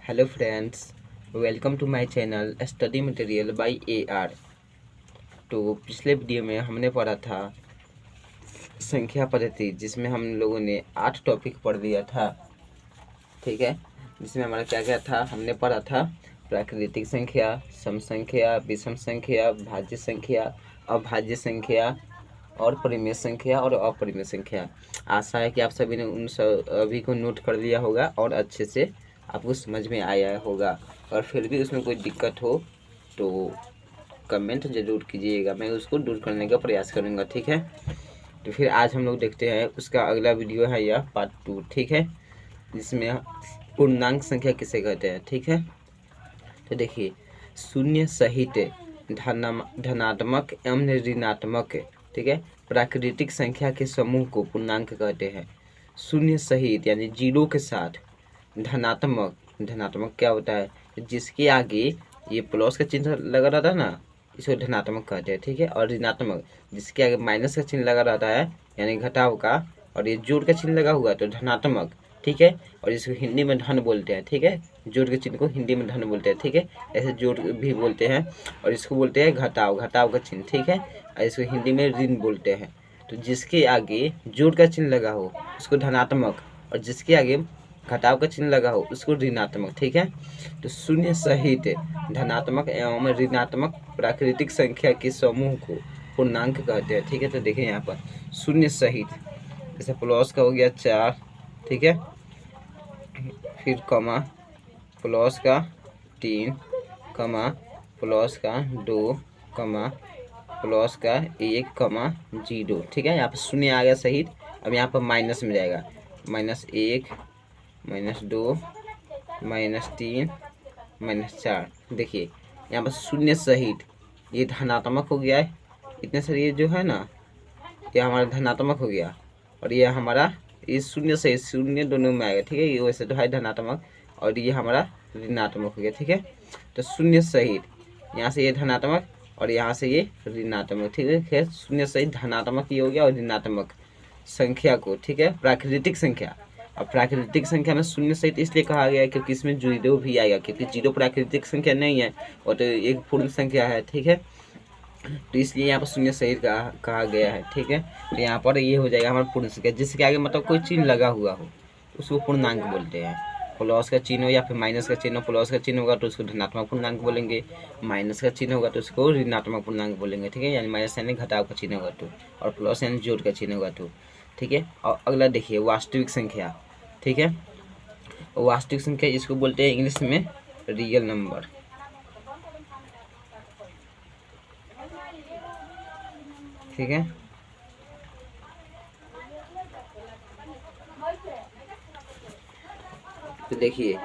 Hello friends, welcome to my channel study material by AR। तो पिछले video में हमने पढ़ा था संख्या पद्धति, जिसमें हम लोगों ने 8 टॉपिक पढ़ लिया था। ठीक है, जिसमें हमारा क्या क्या था, हमने पढ़ा था प्राकृतिक संख्या, सम संख्या, विषम संख्या, भाज्य संख्या, अभाज्य संख्या और परिमेय संख्या और अपरिमेय संख्या। आशा है कि आप सभी ने उन सभी को नोट कर लिया होगा और अच्छे से आपको समझ में आया होगा। और फिर भी उसमें कोई दिक्कत हो तो कमेंट ज़रूर कीजिएगा, मैं उसको दूर करने का प्रयास करूँगा। ठीक है, तो फिर आज हम लोग देखते हैं उसका अगला वीडियो है यह पार्ट 2। ठीक है, जिसमें पूर्णांक संख्या किसे कहते हैं। ठीक है, तो देखिए, शून्य सहित धनात्मक एवं ऋणात्मक, ठीक है, प्राकृतिक संख्या के समूह को पूर्णांक कहते हैं। शून्य सहित यानी जीरो के साथ, धनात्मक, धनात्मक क्या होता है, जिसके आगे ये प्लस का चिन्ह लगा रहता है ना, इसको धनात्मक कहते हैं। ठीक है, और ऋणात्मक जिसके आगे माइनस का चिन्ह लगा रहता है यानी घटाव का, और ये जोड़ का चिन्ह लगा हुआ तो धनात्मक। ठीक है, और इसको हिंदी में धन बोलते हैं। ठीक है, जोड़ के चिन्ह को हिंदी में धन बोलते हैं। ठीक है, ऐसे जोड़ भी बोलते हैं, और इसको बोलते हैं घटाव, घटाव का चिन्ह। ठीक है, और इसको हिंदी में ऋण बोलते हैं। तो जिसके आगे जोड़ का चिन्ह लगा हो उसको धनात्मक, और जिसके आगे घटाव का चिन्ह लगा हो उसको ऋणात्मक। ठीक है, तो शून्य सहित धनात्मक एवं ऋणात्मक प्राकृतिक संख्या के समूह को पूर्णांक कहते हैं। ठीक है, तो देखिए यहाँ पर शून्य सहित, जैसे प्लस का हो गया 4, ठीक है, फिर कमा प्लस का 3, कमा प्लस का 2, कमा प्लस का 1, कमा 0। ठीक है, यहाँ पर शून्य आ गया सहित। अब यहाँ पर माइनस में जाएगा, -1, -2, -3, -4। देखिए यहाँ पर शून्य सहित ये धनात्मक हो गया है, इतने सारे ये जो है ना, ये हमारा धनात्मक हो गया, और ये हमारा इस शून्य से शून्य दोनों में आएगा। ठीक है, ये वैसे तो है धनात्मक, और ये हमारा ऋणात्मक हो गया। ठीक है, तो शून्य सहित यहाँ से ये धनात्मक और यहाँ से ये ऋणात्मक। ठीक है, खैर शून्य सहित धनात्मक ये हो गया, और ऋणात्मक संख्या को, ठीक है, प्राकृतिक संख्या। अब प्राकृतिक संख्या में शून्य सहित इसलिए कहा गया है क्योंकि इसमें जीरो भी आएगा, क्योंकि जीरो प्राकृतिक संख्या नहीं है, और तो एक पूर्ण संख्या है। ठीक है, तो इसलिए यहाँ पर शून्य सहित कहा गया है। ठीक है, तो यहाँ पर ये हो जाएगा हमारा पूर्ण संख्या, जिसके आगे मतलब कोई चिन्ह लगा हुआ हो उसको पूर्णांक बोलते हैं। प्लस का चिन्ह हो या फिर माइनस का चिन्ह, प्लस का चिन्ह होगा तो उसको धनात्मक पूर्णांक बोलेंगे, माइनस का चिन्ह होगा तो उसको ऋणात्मक पूर्णांक बोलेंगे। ठीक है, यानी माइनस यानी घटाव का चिन्ह होगा तो, और प्लस यानी जोड़ का चिन्ह होगा तो। ठीक है, और अगला देखिए वास्तविक संख्या। ठीक है, वास्तविक संख्या इसको बोलते हैं इंग्लिश में रियल नंबर। ठीक है, तो देखिए,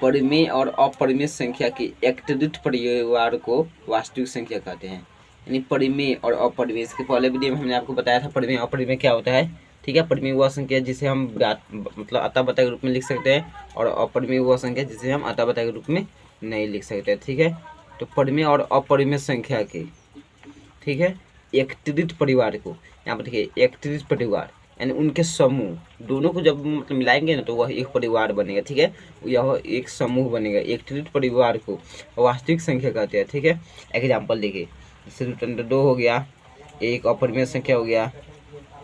परिमेय और अपरिमेय संख्या के एकत्रित परिवार को वास्तविक संख्या कहते हैं। यानी परिमेय और अपरिमेय, इसके पहले वीडियो में हमने आपको बताया था परिमेय अपरिमेय क्या होता है। ठीक है, परिमेय वह संख्या जिसे हम मतलब अता बता के रूप में लिख सकते हैं, और अपरिमेय वह संख्या जिसे हम अता बता के रूप में नहीं लिख सकते। ठीक है, तो परिमेय और अपरिमेय संख्या के, ठीक है, एकत्रित परिवार को, यहाँ पर देखिए एकत्रित परिवार यानी उनके समूह दोनों को जब मतलब मिलाएंगे ना तो वह एक परिवार बनेगा। ठीक है, यह एक समूह बनेगा। एकत्रित परिवार को वास्तविक संख्या कहते हैं। ठीक है, एग्जाम्पल देखिए, जैसे √2 हो गया, एक अपरिमेय संख्या हो गया,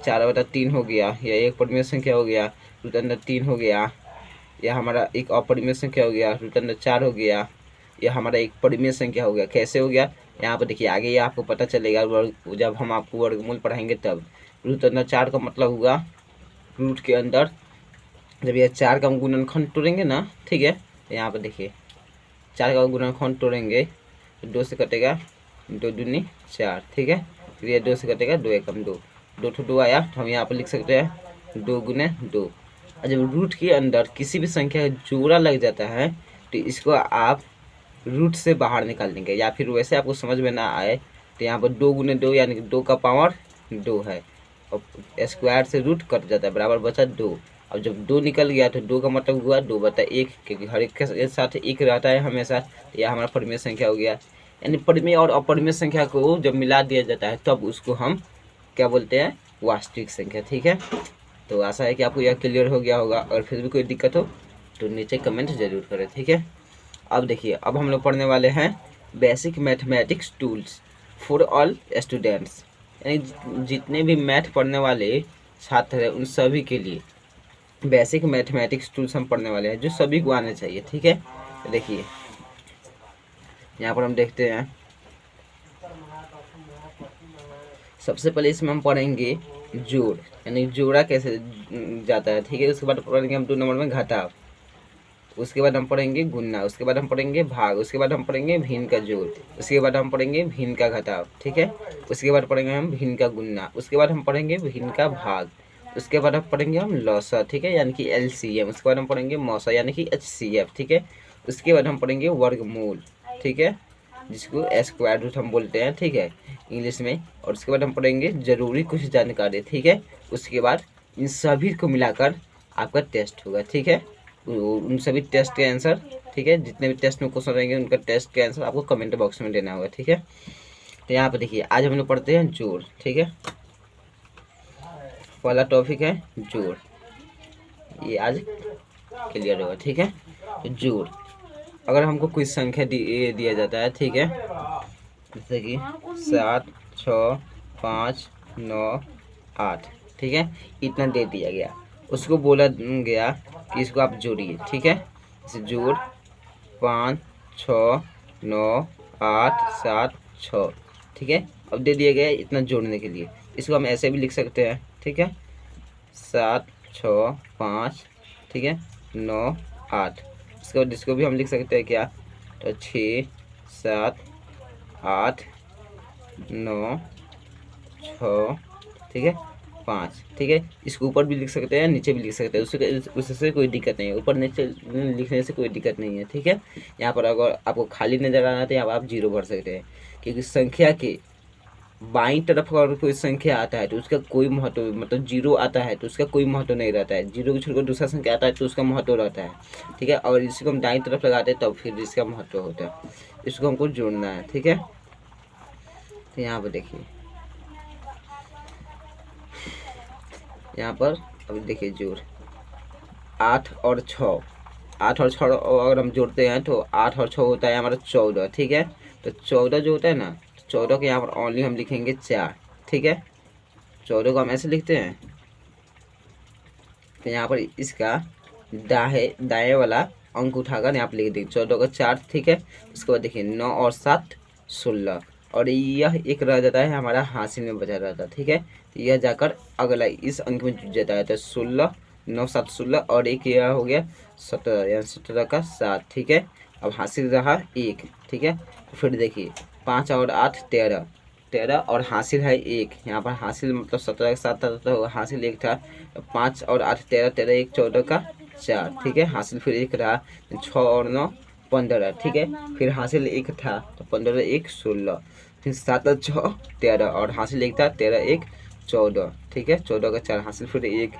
4/3 हो गया, यह एक परिमेय संख्या हो गया, √3 हो गया, यह हमारा एक अपरिमेय संख्या हो गया, √4 हो गया, यह हमारा एक परिमेय संख्या हो गया। कैसे हो गया, यहाँ पर देखिए आगे ये आपको पता चलेगा जब हम आपको वर्गमूल पढ़ाएंगे तब। √4 का मतलब हुआ रूट के अंदर जब ये 4 का गुणनखंड तोड़ेंगे ना, ठीक है, तो यहाँ पर देखिए 4 का गुणनखंड तोड़ेंगे तो 2 से कटेगा, 2 दूनी 4। ठीक है, फिर ये 2 से कटेगा, 2 एकम 2, 2 तो 2 आया, तो हम यहाँ पर लिख सकते हैं 2 गुने 2। और जब रूट के अंदर किसी भी संख्या का जोड़ा लग जाता है तो इसको आप रूट से बाहर निकाल देंगे, या फिर वैसे आपको समझ में ना आए तो यहाँ पर 2 गुने 2 यानी कि 2 का पावर 2 है, और स्क्वायर से रूट कट जाता है, बराबर बचा 2। अब जब 2 निकल गया तो 2 का मतलब हुआ 2/1, क्योंकि हर एक के साथ 1 रहता है हमेशा। तो यह हमारा परिमेय संख्या हो गया। यानी परिमेय और अपरिमेय संख्या को जब मिला दिया जाता है तब उसको हम क्या बोलते हैं, वास्तविक संख्या। ठीक है, तो आशा है कि आपको यह क्लियर हो गया होगा। अगर फिर भी कोई दिक्कत हो तो नीचे कमेंट जरूर करें, ठीक है। अब देखिए, अब हम लोग पढ़ने वाले हैं basic mathematics tools for all students, यानी जितने भी मैथ पढ़ने वाले छात्र हैं उन सभी के लिए बेसिक मैथमेटिक्स टूल्स हम पढ़ने वाले हैं, जो सभी को आने चाहिए, ठीक है। तो देखिए यहाँ पर हम देखते हैं, सबसे पहले इसमें हम पढ़ेंगे जोड़, यानी जोड़ा कैसे जाता है, ठीक है। उसके बाद पढ़ेंगे हम 2 नंबर में घटाव, उसके बाद हम पढ़ेंगे गुणा, उसके बाद हम पढ़ेंगे भाग, उसके बाद हम पढ़ेंगे भिन्न का जोड़, उसके बाद हम पढ़ेंगे भिन्न का घटाव, ठीक है। उसके बाद पढ़ेंगे हम भिन्न का गुणा, उसके बाद हम पढ़ेंगे भिन्न का भाग, उसके बाद हम पढ़ेंगे हम लॉसा, ठीक है, यानी कि LCM, उसके बाद हम पढ़ेंगे मौसा यानी कि HCF, ठीक है। उसके बाद हम पढ़ेंगे वर्गमूल, ठीक है, जिसको स्क्वायर रूट हम बोलते हैं, ठीक है, इंग्लिश में। और उसके बाद हम पढ़ेंगे जरूरी कुछ जानकारी, ठीक है। उसके बाद इन सभी को मिलाकर आपका टेस्ट होगा, ठीक है। उन सभी टेस्ट के आंसर, ठीक है, जितने भी टेस्ट में क्वेश्चन रहेंगे उनका टेस्ट के आंसर आपको कमेंट बॉक्स में देना होगा, ठीक है। तो यहाँ पे देखिए, आज हम लोग पढ़ते हैं जोड़, ठीक है। पहला टॉपिक है जोड़, ये आज क्लियर होगा, ठीक है। तो जोड़, अगर हमको कोई संख्या दिया जाता है, ठीक है, जैसे कि 7, 6, 5, 9, 8, ठीक है, इतना दे दिया गया, उसको बोला गया कि इसको आप जोड़िए, ठीक है। जैसे जोड़ 5, 6, 9, 8, 7, 6, ठीक है। अब दे दिया गया इतना जोड़ने के लिए, इसको हम ऐसे भी लिख सकते हैं, ठीक है, 7, 6, 5, ठीक है, 9, 8। इसके बाद इसको भी हम लिख सकते हैं क्या, तो 6, 7, 8, 9, 6, ठीक है, 5, ठीक है। इसको ऊपर भी लिख सकते हैं, नीचे भी लिख सकते हैं, उससे कोई दिक्कत नहीं है, ऊपर नीचे लिखने से कोई दिक्कत नहीं है, ठीक है। यहाँ पर अगर आपको खाली नजर आ रहा है तो यहाँ आप 0 भर सकते हैं, क्योंकि संख्या के बाईं तरफ अगर कोई संख्या आता है तो उसका कोई महत्व, मतलब 0 आता है तो उसका कोई महत्व नहीं रहता है, 0 को छोड़कर दूसरा संख्या आता है तो उसका महत्व रहता है, ठीक है। और इसको हम दाईं तरफ लगाते हैं तब फिर इसका महत्व होता है, इसको हमको जोड़ना है, ठीक है। तो यहाँ पर देखिए, यहाँ पर अभी देखिए जोड़ 8 और 6, 8 और 6 अगर हम जोड़ते हैं तो 8 और 6 होता है हमारा 14, ठीक है। तो 14 जो होता है ना, 14 के यहाँ पर ओनली हम लिखेंगे 4, ठीक है। 14 को हम ऐसे लिखते हैं, तो यहाँ पर इसका दाएं वाला अंक उठाकर यहाँ पर लिख देंगे 14 का 4, ठीक है। उसके बाद देखिए 9 और 7 16, और यह एक रह जाता है हमारा हासिल में बचा रहता है, ठीक है। तो यह जाकर अगला इस अंक में जुड़ जाता है, तो 16, 9, 7 16, और एक यह हो गया 17, यानी 17 का 7, ठीक है। अब हासिल रहा 1, ठीक है। फिर देखिए 5 और 8 13, 13 और हासिल है 1, यहाँ पर हासिल मतलब 17 का 7 था तो हासिल 1 था, 5 और 8 13, 13 1 14 का 4, ठीक है। हासिल फिर 1 रहा, 6 और 9 15, ठीक है। फिर हासिल 1 था तो 15 1 16, फिर 7 और 6 13, और हासिल 1 था, 13 1 14, ठीक है। 14 का 4 हासिल फिर 1,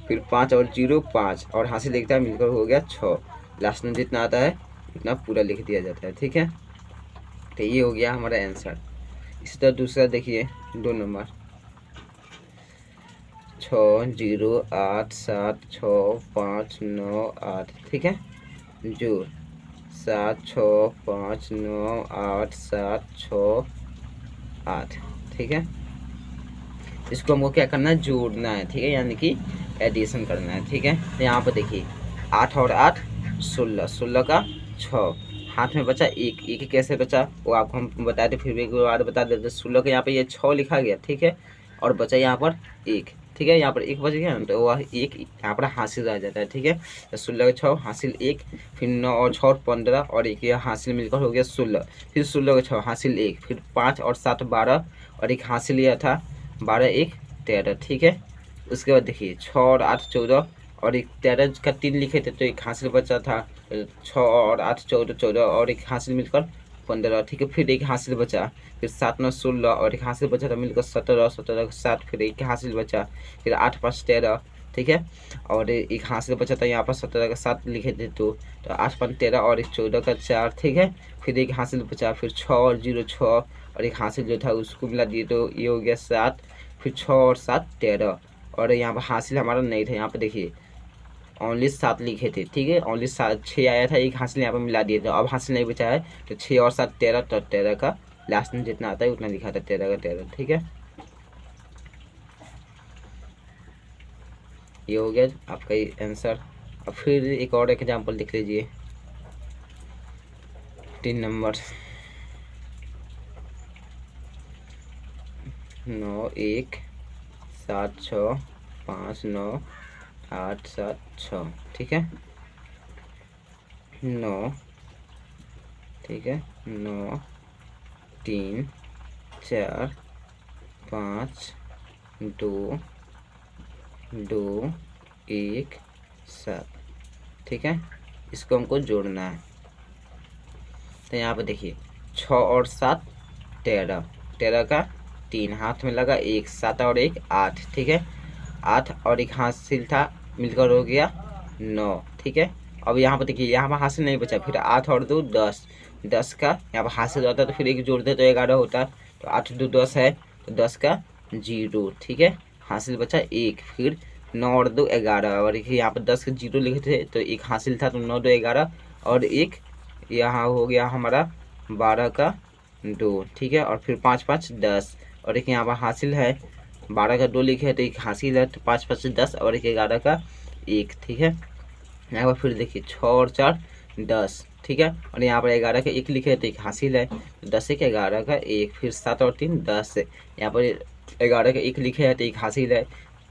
फिर 5 और 0 5, और हासिल 1 था, मिलकर हो गया 6। लास्ट में जितना आता है इतना पूरा लिख दिया जाता है, ठीक है। तो ये हो गया हमारा आंसर। इसी तरह दूसरा देखिए 2 नंबर 6 0 8 7 6 5 9 8, ठीक है। जोड़ 7 6 5 9 8 7 6 8, ठीक है। इसको हमको क्या करना है, जोड़ना है, ठीक है, यानी कि एडिशन करना है, ठीक है। तो यहाँ पर देखिए 8 और 8 16, 16 का 6, हाथ में बचा 1, 1 कैसे बचा वो आपको हम बताए थे, फिर भी एक बार बता देते। 16 के यहाँ पे ये 6 लिखा गया, ठीक है, और बचा यहाँ पर 1, ठीक है। यहाँ पर 1 बच गया ना, तो वह 1 यहाँ पर हासिल आ जाता है, ठीक है। तो 16 का 6 हासिल 1, फिर 9 और 6 और 15, और 1 यह हासिल मिलकर हो गया 16, फिर 16 का 6 हासिल 1, फिर 5 और 7 12, और 1 हासिल यह था 12 1 13, ठीक है। उसके बाद देखिए 6 और 8 14, और 1 13 का 3 लिखे थे तो 1 हासिल बचा था, 6 और 8 14 14, और 1 हासिल मिलकर 15, ठीक है। फिर 1 हासिल बचा, फिर 7 9 16, और 1 हासिल बचा था मिलकर 17, 17 का 7, फिर 1 हासिल बचा, फिर 8 5 13, ठीक है। और 1 हासिल बचा था यहाँ पर 17 का 7 लिखे थे तो 8 5 13, और 1 14 का 4, ठीक है। फिर 1 हासिल बचा, फिर 6 और 0 6, और 1 हासिल जो था उसको मिला दिए तो ये हो गया 7, फिर 6 और 7 13, और यहाँ पर हासिल हमारा नहीं था। यहाँ पर देखिए ओनली 7 लिखे थे, ठीक है। ओनली 6 आया था, एक हासिल यहाँ पर मिला दिए थे। अब हासिल नहीं बचा है तो 6 और 7 13, तो 13 का लास्ट में जितना आता है उतना लिखा था, 13 का 13, ठीक है। ये हो गया आपका आंसर। अब फिर एक और एग्जाम्पल देख लीजिए, 3 नंबर 9 1 7 6 5 9 8 7 6, ठीक है। 9, ठीक है, 9 3 4 5 2 2 1 7, ठीक है। इसको हमको जोड़ना है। तो यहाँ पे देखिए 6 और 7 13, 13 का 3 हाथ में लगा, 1 7 और 1 8, ठीक है। 8 और 1 हासिल था, मिलकर हो गया 9, ठीक है। अब यहाँ पर देखिए, यहाँ पर हासिल नहीं बचा, फिर 8 और 2 10, 10 का यहाँ पर हासिल होता है तो फिर 1 जोड़ते तो 11 होता, तो 8 2 10 है, तो 10 का 0, ठीक है। हासिल बचा 1, फिर 9 और 2 11, और देखिए यहाँ पर 10 का 0 लिखे थे तो 1 हासिल था, तो 9 2 11, और 1 यहाँ हो गया हमारा 12 का 2, ठीक है। और फिर 5 5 10, और एक यहाँ पर हासिल है, 12 का 2 लिखे है तो एक हासिल है, तो 5 5 10, और एक 11 का 1, ठीक है। यहाँ पर फिर देखिए 6 और 4 10, ठीक है। और यहाँ पर 11 का 1 लिखे है तो एक हासिल है, तो 10 1 11 का 1, फिर 7 और 3 10, यहाँ पर 11 का 1 लिखे है तो एक हासिल है,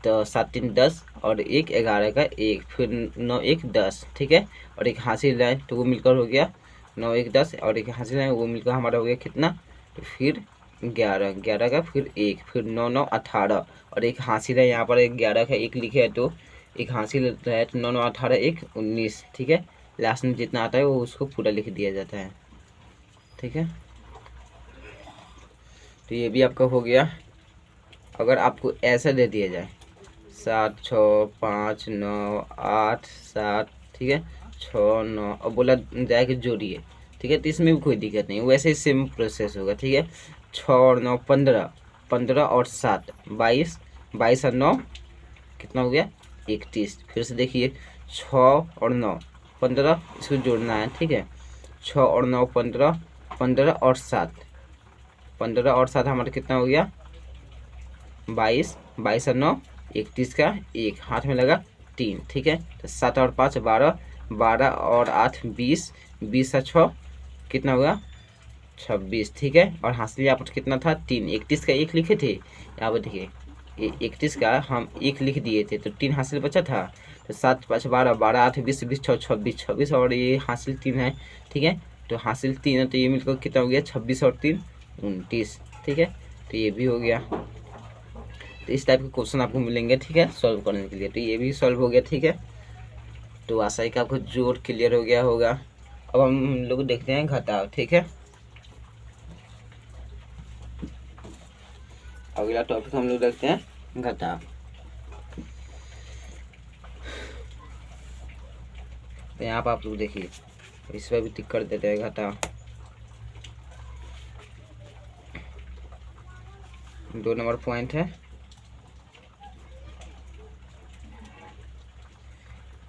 तो 7 3 10, और 1 11 का 1, फिर 9 1 10, ठीक है। और एक हासिल है तो वो मिलकर हो गया 9 1 10, और एक हासिल है वो मिलकर हमारा हो गया कितना, तो फिर 11, 11 का फिर 1, फिर 9 9 18, और एक हासिल है, यहाँ पर 11 का 1 लिखे है तो एक हासिल है, तो 9 9 18 1 19, ठीक है। लास्ट में जितना आता है वो उसको पूरा लिख दिया जाता है, ठीक है। तो ये भी आपका हो गया। अगर आपको ऐसा दे दिया जाए 7 6 5 9 8 7, ठीक है, 6 9, और बोला जाए कि जोड़िए, ठीक है, तो इसमें भी कोई दिक्कत नहीं, वैसे ही सेम प्रोसेस होगा, ठीक है। 6 और 9 15, 15 और 7 22, 22 और 9 कितना हो गया 31। फिर से देखिए 6 और 9 15, इसको जोड़ना है, ठीक है। 6 और 9 15, 15 और 7, 15 और 7 हमारा कितना हो गया 22, 22 और 9 31 का 1 हाथ में लगा 3, ठीक है। तो 7 और 5 12, 12 और 8 20, 20 और 6 कितना होगा 26, ठीक है। और हासिल यहाँ पर कितना था 3, 31 का 1 लिखे थे, यहाँ पर देखिए 31 का हम 1 लिख दिए थे तो 3 हासिल बचा था, तो 7 5 12, 12 8 20, 20 6 26, 26, और ये हासिल 3 है, ठीक है। तो हासिल 3 है तो ये मिलकर कितना हो गया 26 और 3 29, ठीक है। तो ये भी हो गया। तो इस टाइप के क्वेश्चन आपको मिलेंगे, ठीक है, सॉल्व करने के लिए। तो ये भी सॉल्व हो गया, ठीक है। तो आशा है कि आपको जोड़ क्लियर हो गया होगा। अब हम लोग देखते हैं घटाव, ठीक है। अगला टॉपिक हम लोग देखते हैं घटाव। तो यहाँ पर आप लोग देखिए, इस पर भी टिक कर देते हैं घटाव। 2 नंबर पॉइंट है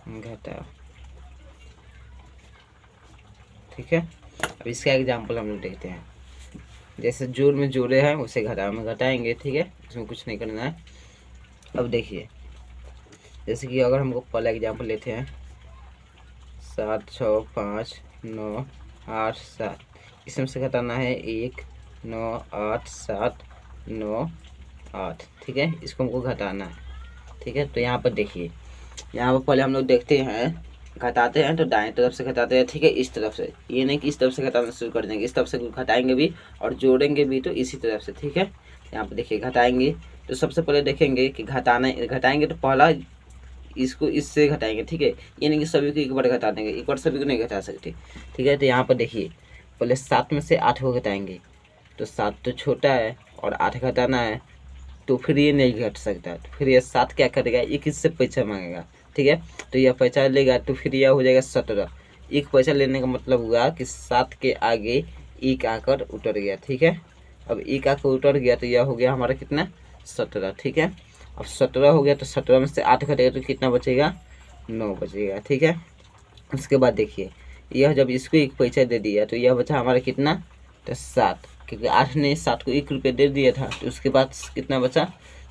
घटाव, ठीक है। अब इसका एग्जाम्पल हम लोग देखते हैं। जैसे जोड़ में जोड़े हैं उसे घटाव में घटाएंगे, ठीक है, इसमें कुछ नहीं करना है। अब देखिए, जैसे कि अगर हमको पहला एग्जाम्पल लेते हैं 7 6 5 9 8 7, इसमें से घटाना है 1 9 8 7 9 8, ठीक है। इसको हमको घटाना है, ठीक है। तो यहाँ पर देखिए, यहाँ पर पहले हम लोग देखते हैं, घटाते हैं तो दाएं तरफ से घटाते हैं, ठीक है, इस तरफ से, ये नहीं कि इस तरफ से घटाना शुरू कर देंगे, इस तरफ से घटाएंगे भी और जोड़ेंगे भी तो इसी तरफ से, ठीक है। यहाँ पर देखिए घटाएंगे तो सबसे पहले देखेंगे कि घटाएंगे तो पहला इसको इससे घटाएंगे, ठीक है। ये नहीं कि सभी को एक बार घटा देंगे, एक बार सभी को नहीं घटा सकते, ठीक है। तो यहाँ पर देखिए पहले 7 में से 8 को घटाएंगे, तो 7 तो छोटा है और 8 घटाना है, तो फिर ये नहीं घट सकता, तो फिर ये 7 क्या करेगा, एक इससे पैसा मांगेगा, ठीक है। तो यह पैसा लेगा तो फिर यह हो जाएगा 17। एक पैसा लेने का मतलब हुआ कि 7 के आगे एक आकर उतर गया, ठीक है। अब एक आकर उतर गया तो यह हो गया हमारा कितना 17, ठीक है। अब 17 हो गया तो 17 में से 8 घटेगा तो कितना बचेगा 9 बचेगा। ठीक है, उसके बाद देखिए यह जब इसको 1 पैसा दे दिया तो यह बचा हमारा कितना, तो 7, क्योंकि 8 ने 7 को 1 रुपये दे दिया था, तो उसके बाद कितना बचा,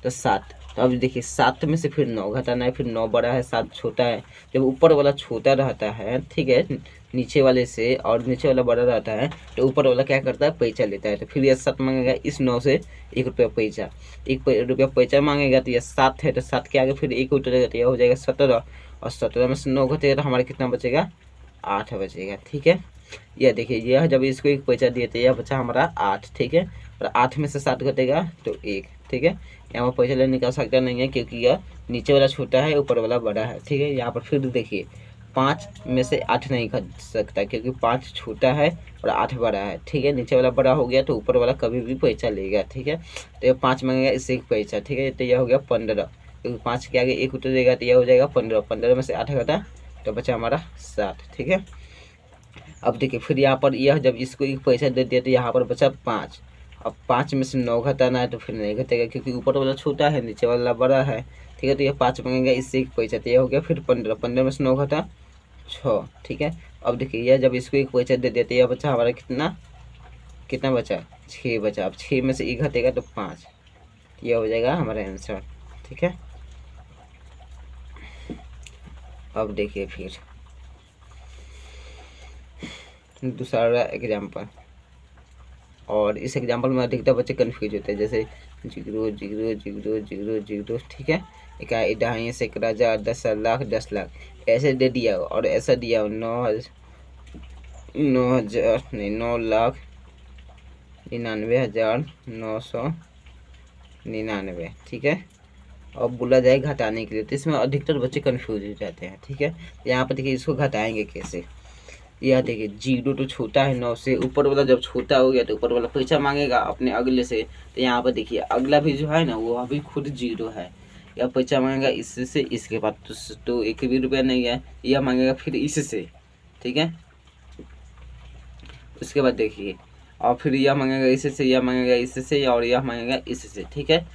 तो 7। तो अब देखिए 7 में से फिर 9 घटाना है, फिर 9 बड़ा है 7 छोटा है। जब ऊपर वाला छोटा रहता है, ठीक है, नीचे वाले से, और नीचे वाला बड़ा रहता है, तो ऊपर वाला क्या करता है, पैसा लेता है। तो फिर यह 7 मांगेगा इस 9 से 1 रुपया पैसा, 1 रुपया पैसा मांगेगा, तो यह 7 है, तो 7 के आगे फिर 1 उतरेगा, तो यह हो जाएगा 17, और 17 में से 9 घटेगा तो हमारा कितना बचेगा, 8 बचेगा। ठीक है, यह देखिए यह जब इसको 1 पैसा दिए तो यह बचा हमारा 8। ठीक है, और 8 में से 7 घटेगा तो 1। ठीक है, यहाँ पर पैसा लेने का आवश्यकता नहीं है, क्योंकि यह नीचे वाला छोटा है, ऊपर वाला बड़ा है। ठीक है, यहाँ पर फिर देखिए 5 में से 8 नहीं घट सकता, क्योंकि 5 छोटा है और 8 बड़ा है। ठीक है, नीचे वाला बड़ा हो गया तो ऊपर वाला कभी भी पैसा लेगा। ठीक है, तो यह 5 मांगेगा, इससे 1 पैसा। ठीक है, तो यह हो गया 15, क्योंकि 5 के आगे 1 उतरेगा तो यह हो जाएगा 15। 15 में से 8 घटा तो बचा हमारा 7। ठीक है, अब देखिए फिर यहाँ पर यह जब इसको 1 पैसा दे दिया तो यहाँ पर बचा 5। अब 5 में से 9 घटाना है, तो फिर नहीं घटेगा, क्योंकि ऊपर वाला छोटा है, नीचे वाला बड़ा है। ठीक है, तो यह 5 मांगेगा, इससे 1 पैसा, तो यह हो गया फिर 15। 15 में से 9 घटा 6। ठीक है, अब देखिए यह जब इसको 1 पैसा दे दिया तो यह बचा हमारा कितना, कितना बचा, 6 बचा। अब 6 में से 1 घटेगा तो 5, यह हो जाएगा हमारा आंसर। ठीक है, अब देखिए फिर दूसरा एग्जाम्पल, और इस एग्जाम्पल में अधिकतर बच्चे कन्फ्यूज होते हैं, जैसे 0 0 0 0 0। ठीक है, इकाई, दहाई, सैकड़ा, हजार, 10 लाख, 10 लाख, ऐसे दे दिया और ऐसा दिया 9,99,999। ठीक है, अब बोला जाए घटाने के लिए, तो इसमें अधिकतर बच्चे कन्फ्यूज हो जाते हैं। ठीक है, यहाँ पर देखिए इसको घटाएंगे कैसे, यह देखिए 0 तो छोटा है 9 से, ऊपर वाला जब छोटा हो गया तो ऊपर वाला पैसा मांगेगा अपने अगले से। तो यहाँ पर देखिए अगला भी जो है ना वो अभी खुद 0 है, यह पैसा मांगेगा इससे, इसके बाद तो 1 भी रुपया नहीं है, यह मांगेगा फिर इससे। ठीक है, उसके बाद देखिए और फिर यह मांगेगा इससे, यह मांगेगा इससे, और यह मांगेगा इससे। ठीक है,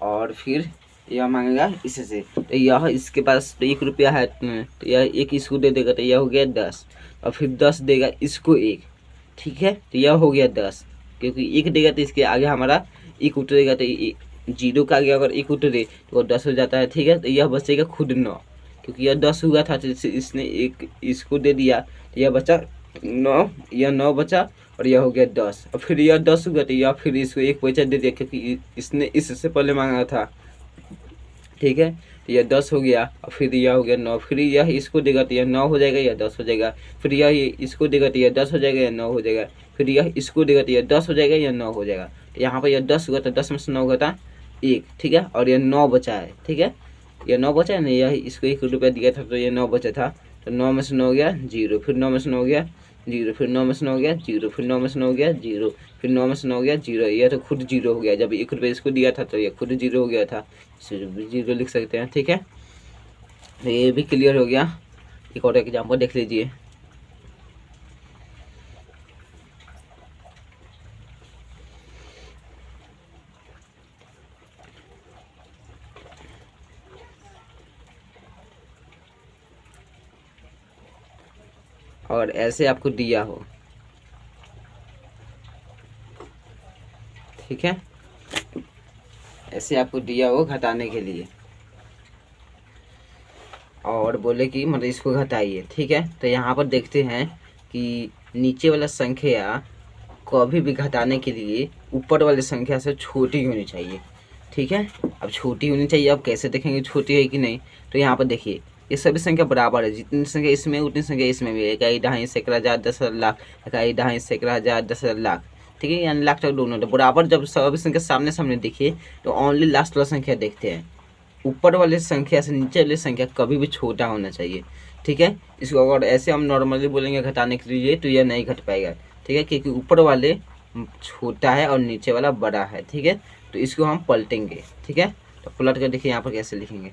और फिर यह मांगेगा इससे, तो यह इसके पास तो 1 रुपया है, तो यह 1 इसको दे देगा, तो यह हो गया 10, और फिर 10 देगा इसको 1। ठीक है, तो यह हो गया 10, क्योंकि 1 देगा तो इसके आगे हमारा 1 उतरेगा, तो 0 का आगे अगर 1 उतरे तो वो 10 हो जाता है। ठीक है, तो यह बचेगा खुद 9, क्योंकि यह 10 हुआ था तो इसने 1 इसको दे दिया, तो यह बचा 9, यह 9 बचा, और यह हो गया 10, और फिर यह 10 हुआ तो यह फिर इसको 1 पैसा दे दिया, क्योंकि इसने इससे पहले मांगा था। ठीक है, तो यह 10 हो गया, और फिर यह हो गया 9, फिर यह इसको देगा तो यह 9 हो जाएगा, यह 10 हो जाएगा, फिर यह इसको देगा तो यह 10 हो जाएगा, यह 9 हो जाएगा, फिर यह इसको देगा तो यह 10 हो जाएगा, यह 9 हो जाएगा। तो यहाँ पर यह 10 हुआ तो 10 में से 9 घटा 1। ठीक है, और यह 9 बचा है। ठीक है, यह 9 बचा है ना, यह इसको 1 रुपया दिया था तो यह 9 बचा था, तो 9 में से 9 हो गया 0, फिर 9 में से 9 हो गया 0, फिर 9 में से 9 हो गया 0, फिर 9 में से 9 हो गया 0, फिर 9 में से 9 हो गया 0। यह तो खुद 0 हो गया, जब 1 रुपया इसको दिया था तो यह खुद 0 हो गया था, 0 लिख सकते हैं। ठीक है, तो ये भी क्लियर हो गया। एक और एग्जाम्पल देख लीजिए, और ऐसे आपको दिया हो। ठीक है, ऐसे आपको दिया हो घटाने के लिए, और बोले कि मतलब इसको घटाइए। ठीक है, तो यहाँ पर देखते हैं कि नीचे वाला संख्या कभी भी घटाने के लिए ऊपर वाली संख्या से छोटी होनी चाहिए। ठीक है, अब छोटी होनी चाहिए, अब कैसे देखेंगे छोटी है कि नहीं, तो यहाँ पर देखिए ये सभी संख्या बराबर है, जितनी संख्या इसमें उतनी संख्या इसमें भी है, इकाई, दहाई, सैकड़ा, हजार, 10 लाख, इकाई, दहाई, सैकड़ा, हजार, 10 लाख। ठीक है, यानी लाख तक दोनों तो बराबर। जब सभी संख्या सामने सामने दिखे तो ओनली लास्ट वाला संख्या देखते हैं, ऊपर वाले संख्या से नीचे वाली संख्या कभी भी छोटा होना चाहिए। ठीक है, इसको अगर ऐसे हम नॉर्मली बोलेंगे घटाने के लिए तो यह नहीं घट पाएगा। ठीक है, क्योंकि ऊपर वाले छोटा है और नीचे वाला बड़ा है। ठीक है, तो इसको हम पलटेंगे। ठीक है, तो पलट कर देखिए यहाँ पर कैसे लिखेंगे,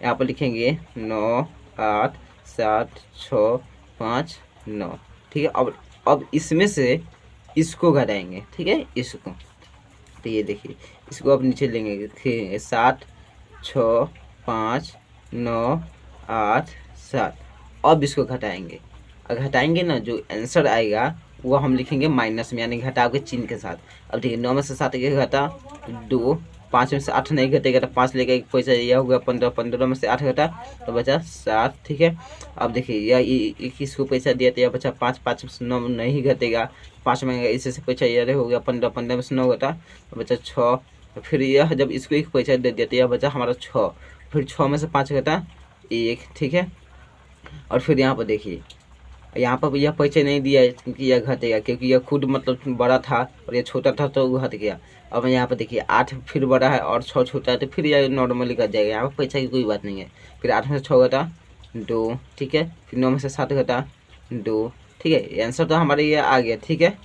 यहाँ पर लिखेंगे 9 8 7 6 5 9। ठीक है, अब इसमें से इसको घटाएंगे। ठीक है, इसको, तो ये देखिए इसको अब नीचे लेंगे, 7 6 5 9 8 7। अब इसको घटाएंगे, अगर घटाएंगे ना जो आंसर आएगा वो हम लिखेंगे माइनस में, यानी घटाव के चिन्ह के साथ। अब देखिए 9 में से 7 एक घटा 2, 5 में से 8 नहीं घटेगा तो 5 लेगा, एक पैसा यह हो गया 15, 15 में से 8 घटा तो बचा 7। ठीक है, अब देखिए यह किसको पैसा दिया तो यह बचा 5, 5 में से 9 नहीं घटेगा, 5 में इससे से पैसा यह हो गया 15, 15 में से 9 घटा तो बचा 6। फिर यह जब इसको एक पैसा दे दिया तो यह बचा हमारा 6, फिर 6 में से 5 घटा 1। ठीक है, और फिर यहाँ पर देखिए यहाँ पर यह पैसे नहीं दिया है क्योंकि यह घटेगा, क्योंकि यह खुद मतलब बड़ा था और यह छोटा था तो घट गया। अब यहाँ पर देखिए 8 फिर बड़ा है और 6 छोटा है तो फिर यह नॉर्मली घट जाएगा, यहाँ पर पैसा की कोई बात नहीं है। फिर 8 में से 6 घटा 2। ठीक है, फिर 9 में से 7 घटा 2। ठीक है, आंसर तो हमारे ये आ गया। ठीक है,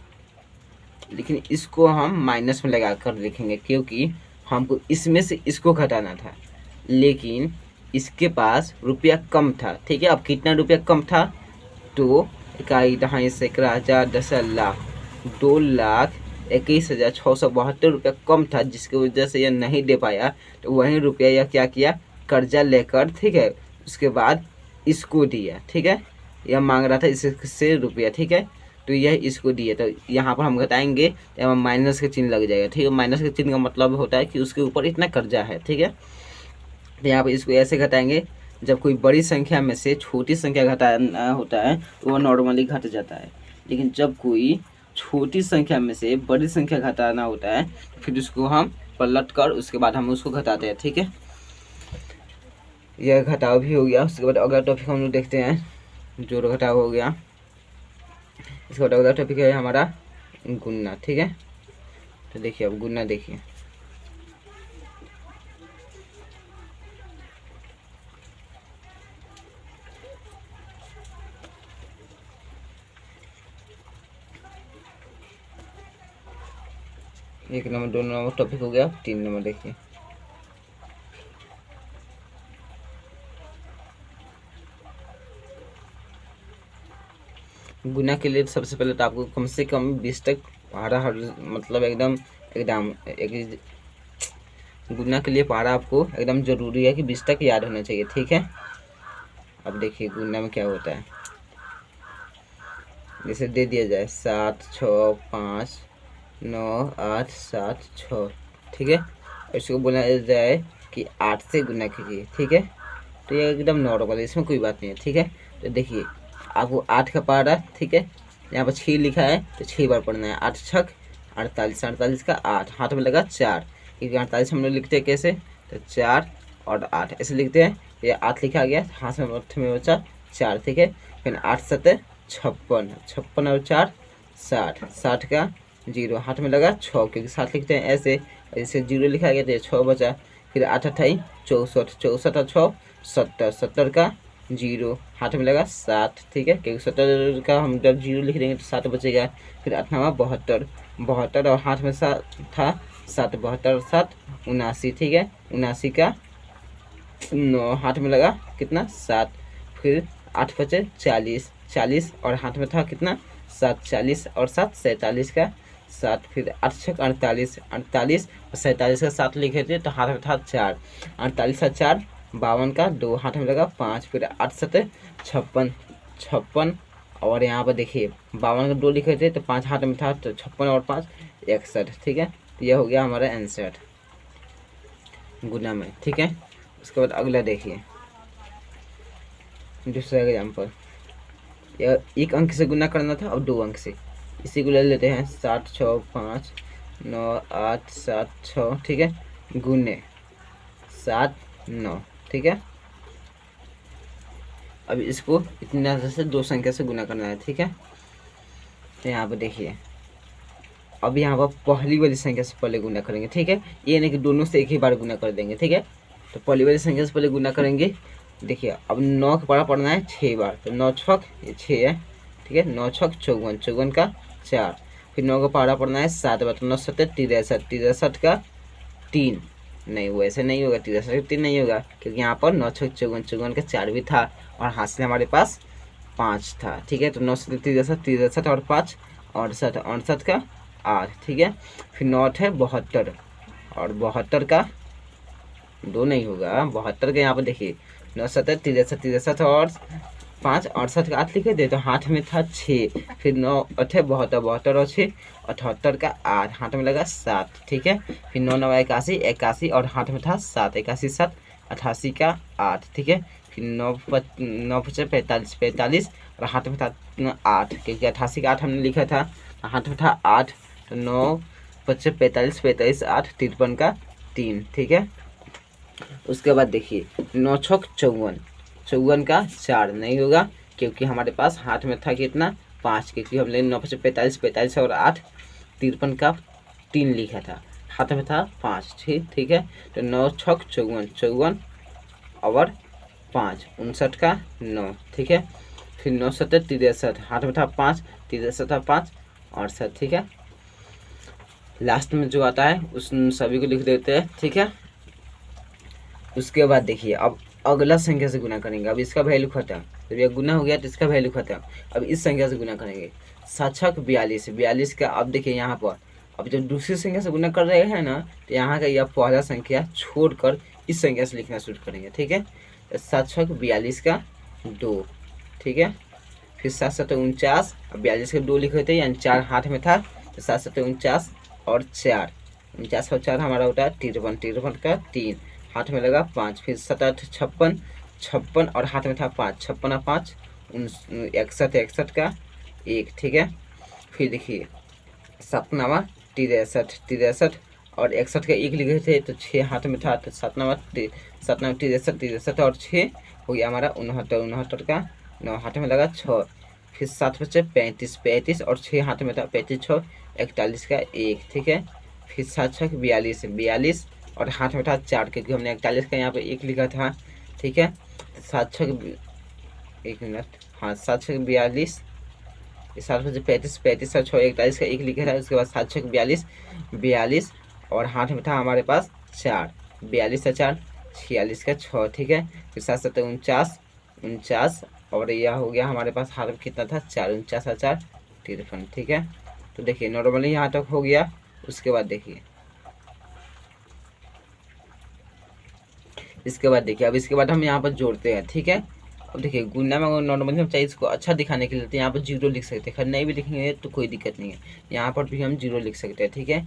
लेकिन इसको हम माइनस में लगा कर लिखेंगे क्योंकि हमको इसमें से इसको घटाना था, लेकिन इसके पास रुपया कम था। ठीक है, अब कितना रुपया कम था तो 1 ढाई सैकड़ा हज़ार 10 लाख 2,21,672 रुपया कम था, जिसकी वजह से यह नहीं दे पाया। तो वही रुपया यह क्या किया, कर्जा लेकर, ठीक है, उसके बाद इसको दिया। ठीक है, यह मांग रहा था इससे रुपया। ठीक है, तो यह इसको दिए, तो यहाँ पर हम घटाएंगे तो यहाँ माइनस का चिन्ह लग जाएगा। ठीक है, माइनस के चिन्ह का मतलब होता है कि उसके ऊपर इतना कर्जा है। ठीक है, तो यहाँ पर इसको ऐसे घटाएंगे, जब कोई बड़ी संख्या में से छोटी संख्या घटाना होता है तो वह नॉर्मली घट जाता है, लेकिन जब कोई छोटी संख्या में से बड़ी संख्या घटाना होता है तो फिर उसको हम पलट कर उसके बाद हम उसको घटाते हैं। ठीक है, यह घटाव भी हो गया। उसके बाद अगला टॉपिक हम लोग देखते हैं, जोड़ घटाव हो गया। इसके बाद अगला टॉपिक है हमारा गुणा। ठीक है, तो देखिए अब गुणा देखिए, एक नंबर, 2 नंबर टॉपिक हो गया। 3 नंबर देखिए, गुना के लिए सबसे पहले तो आपको कम से कम 20 तक पढ़ा, मतलब एकदम गुना के लिए पढ़ा आपको एकदम ज़रूरी है कि 20 तक याद होना चाहिए। ठीक है, अब देखिए गुना में क्या होता है, जैसे दे दिया जाए 7 6 5 9 8 7 6। ठीक है, इसको बोला जाए कि 8 से गुना कीजिए। ठीक है, तो ये एकदम नॉर्मल है, इसमें कोई बात नहीं है। ठीक है, तो देखिए आपको 8 का पढ़ा। ठीक है, यहाँ पर 6 लिखा है तो 6 बार पढ़ना है। 8 छक 48, 48 का 8, हाथ में लगा 4, क्योंकि 48 हम लोग लिखते हैं कैसे, तो 4 और 8 ऐसे लिखते हैं। ये 8 लिखा गया, हाथ में बचा 4। ठीक है, फिर 8 7 56, 56 और 4 60, 60 का 0, हाथ में लगा 6, क्योंकि 7 लिखते हैं ऐसे, ऐसे 0 लिखा गया तो 6 बचा। फिर 8 28 64, 64 और 6 70, 70 का 0, हाथ में लगा 7। ठीक है, क्योंकि 70 का हम जब 0 लिख देंगे तो 7 बचेगा। फिर 8 72, 72 और हाथ में 7 था 7, 72 और 7 79। ठीक है, 79 का 9, हाथ में लगा कितना 7। फिर 8 बचे 40, 40 और हाथ में था कितना 7, 40 और 7 47 का 7। फिर 8 छक 48, 48 और 47 का 7 लिखे थे तो हाथ में था 4, 48 का 4 52 का 2, हाथ में लगा 5। फिर 8 7 56, 56 और यहाँ पर देखिए 52 का 2 लिखे थे तो 5 हाथ में था, तो 56 और 5 61। ठीक है, तो यह हो गया हमारा आंसर गुना में। ठीक है, उसके बाद अगला देखिए, दूसरा एग्जाम्पल, यह 1 अंक से गुना करना था और 2 अंक से, इसी को ले लेते हैं 7 6 5 9 8 7 6। ठीक है, गुने 7 9। ठीक है, अब इसको इतना से 2 संख्या से गुना करना है। ठीक है, तो यहाँ पर देखिए अब यहाँ पर पहली वाली संख्या से पहले गुना करेंगे। ठीक है, ये नहीं कि दोनों से एक ही बार गुना कर देंगे। ठीक है, तो पहली वाली संख्या से पहले गुना करेंगे। देखिए अब 9 का पढ़ा पढ़ना है 6 बार, तो 9 छक ये 6 है। ठीक है, 9 छक 54, 54 का 4। फिर 9 का पढ़ा पढ़ना है 7 बार, तो 9 7 63, 63 का 3। नहीं, वो ऐसे नहीं होगा, 63 का 3 नहीं होगा, क्योंकि यहाँ पर 9 छक 54, 54 का 4 भी था और हाथ से हमारे पास 5 था। ठीक है, तो 9 7 63, 63 और 5 68, 68 का 8। ठीक है, फिर 9 है 72 और 72 का 2 नहीं होगा, 72 का यहाँ पर देखिए 9 7 63 63 और 5 68 का 8 लिखे थे तो हाथ में था 6, फिर 9 8 72 72 और 6 78 का 8, हाथ में लगा 7, ठीक है। फिर 9 9 81 81 और हाथ में था 7, 81 7 88 का 8, ठीक है। फिर 9 9 45 45 और हाथ में था 8, क्योंकि 88 का 8 हमने लिखा था, हाथ में था 8, तो 9 55 45 45 8 53 का 3, ठीक है। उसके बाद देखिए 9 छक 54, 54 का 4 नहीं होगा, क्योंकि हमारे पास हाथ में था कितना 5, क्योंकि हमने 9 55 45 45 और 8 53 का 3 लिखा था, हाथ में था 5, ठीक है। तो 9 छक 54 54 और 5 59 का 9, ठीक है। फिर 9 7 63, हाथ में था 5 63 5 68, ठीक है। लास्ट में जो आता है उस सभी को लिख देते हैं, ठीक है। उसके बाद देखिए अब अगला संख्या से गुना करेंगे। अब इसका वैल्यू खत्म, जब यह गुना हो गया तो इसका वैल्यू खत्म। अब इस संख्या से गुना करेंगे 7 छक 42, 42 का। अब देखिए यहाँ पर अब जब दूसरी संख्या से गुना कर रहे हैं ना, तो यहाँ का यह पहला संख्या छोड़कर इस संख्या से लिखना शुरू करेंगे, ठीक है। 7 छक 42 का 2, ठीक है। फिर 7 7 49, अब 42 का 2 लिखे थे, यानी 4 हाथ में था, तो 7 7 49 और 4, 49 और 4 हमारा होता है 53, 53 का 3, हाथ में लगा 5। फिर 7 8 56, 56 और हाथ में था 5, 56 और 5 61, 61 का 1, ठीक है। फिर देखिए 7 9 63, 63 और 61 का 1 लिखे थे, तो 6 हाथ में था, तो 7 9 63 63 और 6 हो गया हमारा 69, 69 का 9, हाथ में लगा 6। फिर 7 बचे 35, 35 और 6 हाथ में था, 35 6 41 का 1, ठीक है। फिर 7 छक 42, 42 और हाथ में था 4, क्योंकि हमने 41 का यहाँ पे 1 लिखा था, ठीक है। 7 छक 1 मिनट, हाँ 7 छक 42, 7 बजे 35 35 और 6 41 का 1 लिखा था। उसके बाद 7 छक 42 42 और हाथ में था हमारे पास 4, 42 का 4 46 का 6, ठीक है। फिर 7 7 49 49 और यह हो गया हमारे पास हाथ में कितना था 4, 49 का 4 53, ठीक है। तो देखिए नॉर्मली यहाँ तक हो गया। उसके बाद देखिए अब इसके बाद हम यहाँ पर जोड़ते हैं, ठीक है। अब देखिए गुना में अगर नॉर्मली हम चाहिए इसको अच्छा दिखाने के लिए तो यहाँ पर 0 लिख सकते हैं, खैर नहीं भी लिखेंगे तो कोई दिक्कत नहीं है, यहाँ पर भी हम 0 लिख सकते हैं, ठीक है।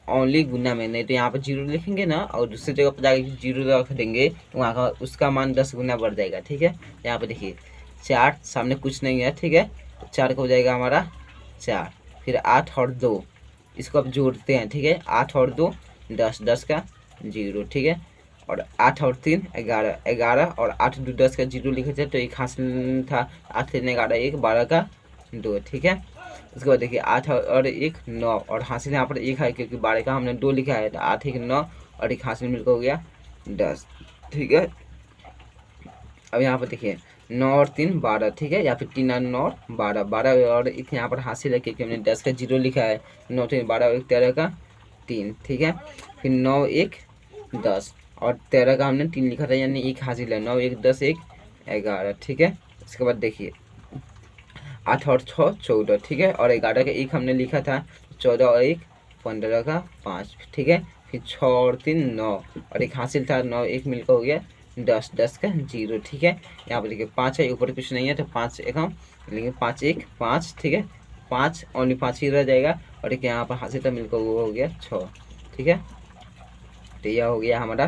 ओनली गुना में, नहीं तो यहाँ पर 0 लिखेंगे ना और दूसरी जगह पर जाकर 0 रख देंगे तो वहाँ का उसका मान 10 गुना बढ़ जाएगा, ठीक है। यहाँ पर देखिए 4 सामने कुछ नहीं है, ठीक है, 4 का हो जाएगा हमारा 4। फिर 8 और 2 इसको अब जोड़ते हैं, ठीक है। 8 और 2 10, 10 का 0, ठीक है। और 8 और 3 11, 11 और 8 2 10 का 0 लिखे थे, तो एक हासिल था, 8 3 11 1 12 का 2, ठीक है। उसके बाद देखिए 8 और 1 9 और हासिल यहाँ पर 1 है, क्योंकि 12 का हमने 2 लिखा है, तो 8 1 9 और एक हासिल मिलकर हो गया 10, ठीक है। अब यहाँ पर देखिए 9 और 3 12, ठीक है, या फिर 3 और 9 12 12 और एक यहाँ पर हासिल है, क्योंकि हमने 10 का 0 लिखा है, 9 3 12 और 1 13 का 3, ठीक है। फिर 9 1 10 और 13 का हमने 3 लिखा था, यानी 1 हासिल है, 9 1 10 1 11, ठीक है। इसके बाद देखिए 8 और 6 14, ठीक है, और 11 का 1 हमने लिखा था, 14 और 1 15 का 5, ठीक है। फिर 6 और 3 9 और एक हासिल था, 9 1 मिलकर हो गया 10 10 का 0, ठीक है। यहाँ पर देखिए 5 है, ऊपर कुछ नहीं है, तो 5 एक हम लेंगे, 5 1 5, ठीक है, 5 ओनली 5 ही रह जाएगा, और एक यहाँ पर हासिल था मिलकर वो हो गया 6, ठीक है। तो यह हो गया हमारा